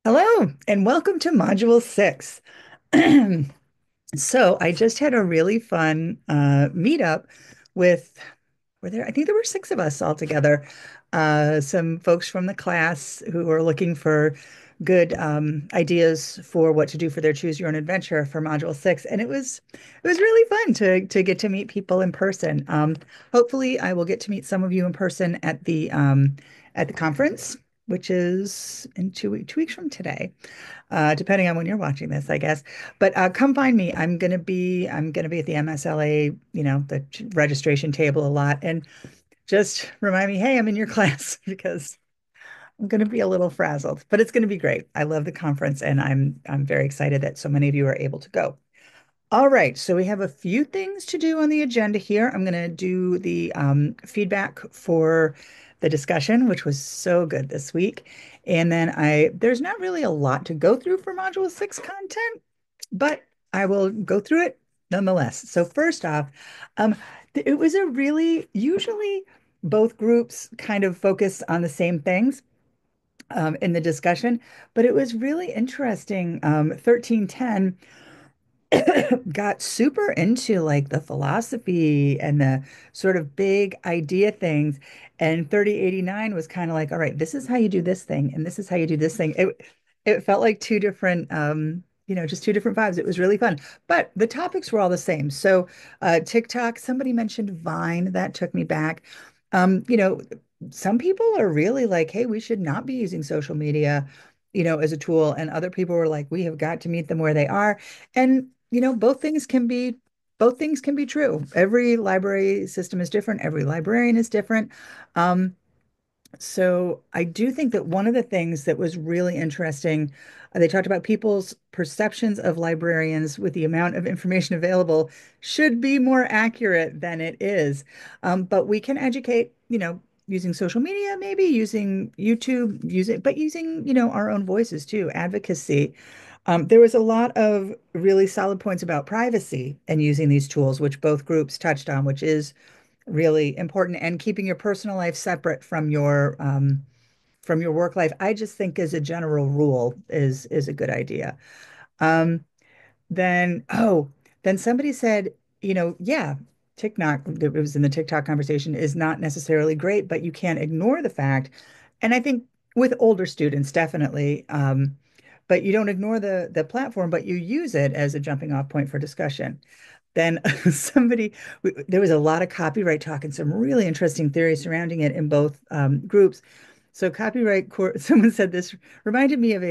Hello, and welcome to Module 6. So I just had a really fun meetup with, I think there were six of us all together. Some folks from the class who were looking for good ideas for what to do for their Choose Your Own Adventure for Module 6. And it was really fun to get to meet people in person. Hopefully I will get to meet some of you in person at the conference, which is in 2 weeks from today, depending on when you're watching this, I guess. But come find me. I'm gonna be at the MSLA, the registration table a lot, and just remind me, hey, I'm in your class because I'm gonna be a little frazzled, but it's gonna be great. I love the conference, and I'm very excited that so many of you are able to go. All right, so we have a few things to do on the agenda here. I'm going to do the feedback for the discussion, which was so good this week. And then there's not really a lot to go through for Module 6 content, but I will go through it nonetheless. So first off, um, it was usually both groups kind of focus on the same things in the discussion, but it was really interesting. 1310 got super into like the philosophy and the sort of big idea things. And 3089 was kind of like, all right, this is how you do this thing, and this is how you do this thing. It felt like two different just two different vibes. It was really fun. But the topics were all the same. So TikTok, somebody mentioned Vine, that took me back. Um, you know, some people are really like, hey, we should not be using social media, as a tool. And other people were like, we have got to meet them where they are. And both things can be true. Every library system is different. Every librarian is different. Um, so I do think that one of the things that was really interesting, they talked about people's perceptions of librarians with the amount of information available should be more accurate than it is. But we can educate, using social media, maybe using YouTube, using, our own voices too, advocacy. There was a lot of really solid points about privacy and using these tools, which both groups touched on, which is really important, and keeping your personal life separate from your work life. I just think as a general rule is a good idea. Um, then then somebody said, yeah, TikTok, it was in the TikTok conversation, is not necessarily great, but you can't ignore the fact. And I think with older students, definitely. But you don't ignore the platform, but you use it as a jumping off point for discussion. Then there was a lot of copyright talk and some really interesting theories surrounding it in both groups. So copyright course, someone said this reminded me of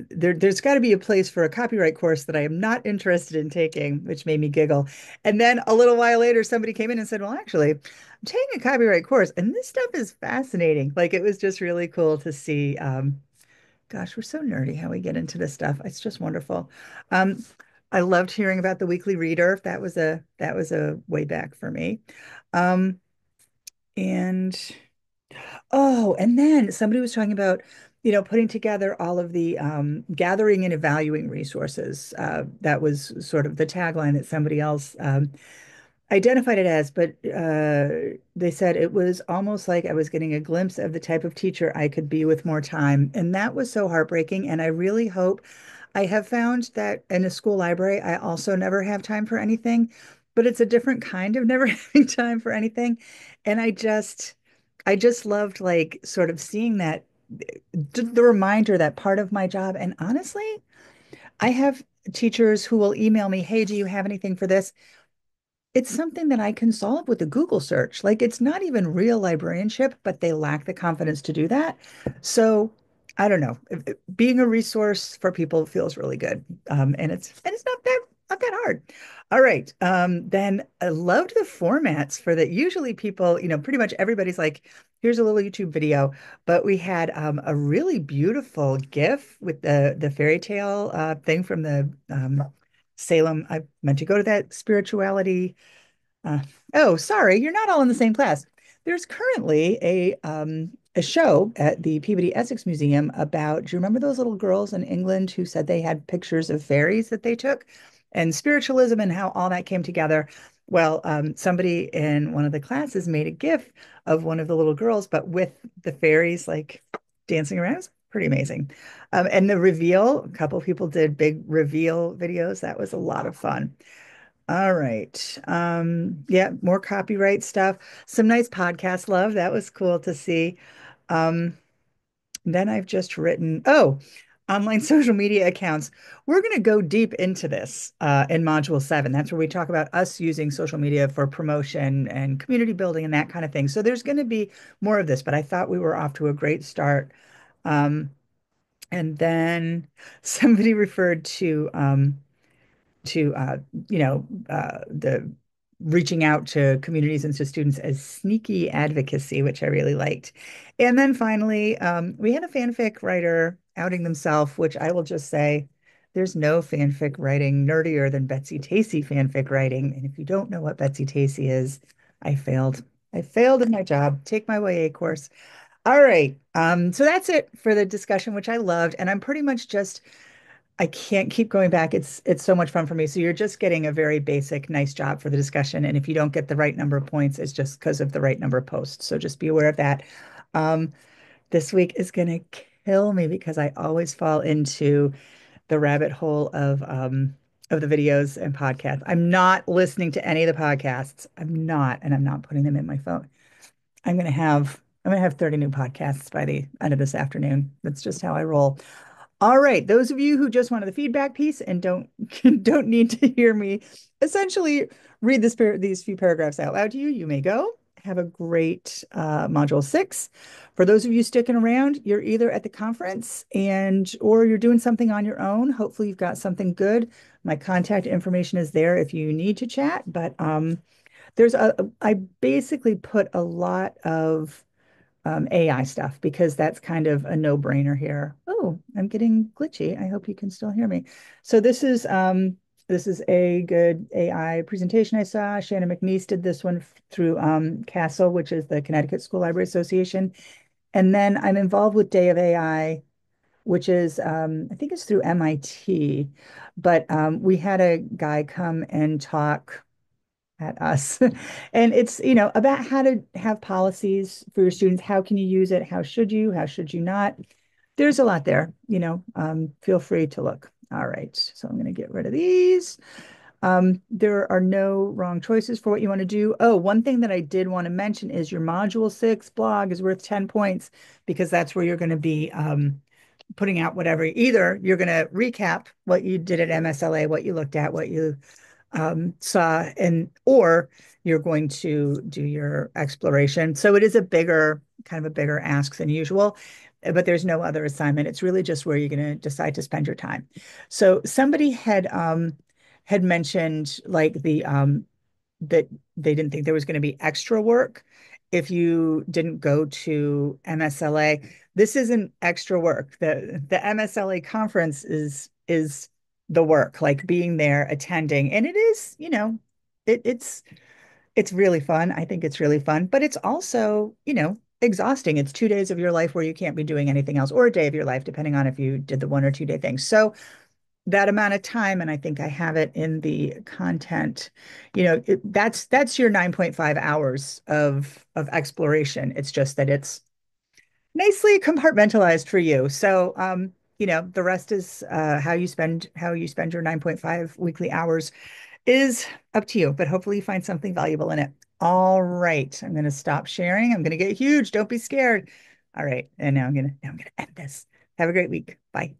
there's got to be a place for a copyright course that I am not interested in taking, which made me giggle. And then a little while later, somebody came in and said, well, actually, I'm taking a copyright course and this stuff is fascinating. Like it was just really cool to see. Gosh, we're so nerdy how we get into this stuff. It's just wonderful. Um, I loved hearing about the weekly reader. That was a way back for me. Um, and and then somebody was talking about, putting together all of the gathering and evaluating resources. That was sort of the tagline that somebody else identified it as, but they said it was almost like I was getting a glimpse of the type of teacher I could be with more time. And that was so heartbreaking. And I really hope I have found that in a school library, I also never have time for anything, but it's a different kind of never having time for anything. And I just loved like sort of seeing that the reminder that part of my job. And honestly, I have teachers who will email me, hey, do you have anything for this? It's something that I can solve with a Google search. Like it's not even real librarianship, but they lack the confidence to do that. So I don't know. Being a resource for people feels really good. And it's not that hard. All right. Then I loved the formats for that. Usually people, pretty much everybody's like, here's a little YouTube video, but we had a really beautiful GIF with the fairy tale thing from the Salem. I meant to go to that spirituality. uh, oh, sorry, you're not all in the same class. There's currently a show at the Peabody Essex Museum about, do you remember those little girls in England who said they had pictures of fairies that they took and spiritualism and how all that came together? Well, somebody in one of the classes made a GIF of one of the little girls, but with the fairies like dancing around. Pretty amazing. And the reveal, a couple people did big reveal videos. That was a lot of fun. All right. Yeah, more copyright stuff. Some nice podcast love. That was cool to see. Um, then I've just written, oh, online social media accounts. We're going to go deep into this in Module 7. That's where we talk about us using social media for promotion and community building and that kind of thing. So there's going to be more of this, but I thought we were off to a great start. Um, and then somebody referred to the reaching out to communities and to students as sneaky advocacy, which I really liked. And then finally, we had a fanfic writer outing themselves, which I will just say there's no fanfic writing nerdier than Betsy Tacy fanfic writing. And if you don't know what Betsy Tacy is, I failed. I failed in my job. Take my YA course. All right. So that's it for the discussion, which I loved. And I'm pretty much just I can't keep going back. It's so much fun for me. So you're just getting a very basic, nice job for the discussion. And if you don't get the right number of points, it's just because of the right number of posts. So just be aware of that. Um, this week is gonna kill me because I always fall into the rabbit hole of the videos and podcasts. I'm not listening to any of the podcasts. I'm not, and I'm not putting them in my phone. I'm gonna have 30 new podcasts by the end of this afternoon. That's just how I roll. All right, those of you who just wanted the feedback piece and don't don't need to hear me essentially read these few paragraphs out loud to you, you may go. Have a great module 6. For those of you sticking around, you're either at the conference and or you're doing something on your own. Hopefully you've got something good. My contact information is there if you need to chat, but I basically put a lot of AI stuff because that's kind of a no-brainer here. Oh, I'm getting glitchy. I hope you can still hear me. So this is a good AI presentation I saw. Shannon McNeese did this one through CASEL, which is the Connecticut School Library Association. And then I'm involved with Day of AI, which is I think it's through MIT. But we had a guy come and talk at us. And it's, about how to have policies for your students. How can you use it? How should you? How should you not? There's a lot there, feel free to look. All right. So I'm going to get rid of these. There are no wrong choices for what you want to do. Oh, one thing that I did want to mention is your Module 6 blog is worth 10 points because that's where you're going to be putting out whatever. Either you're going to recap what you did at MSLA, what you looked at, what you saw, and or you're going to do your exploration. So it is kind of a bigger ask than usual, but there's no other assignment. It's really just where you're going to decide to spend your time. So somebody had mentioned like that they didn't think there was going to be extra work if you didn't go to MSLA. This isn't extra work. The MSLA conference is the work, like being there, attending. And it is, it's really fun. I think it's really fun, but it's also, exhausting. It's 2 days of your life where you can't be doing anything else, or a day of your life, depending on if you did the 1 or 2 day thing. So that amount of time, and I think I have it in the content, that's your 9.5 hours of exploration. It's just that it's nicely compartmentalized for you. So the rest is how you spend your 9.5 weekly hours is up to you, but hopefully you find something valuable in it. All right, I'm going to stop sharing. I'm going to get huge. Don't be scared. All right, and now I'm going to end this. Have a great week. Bye.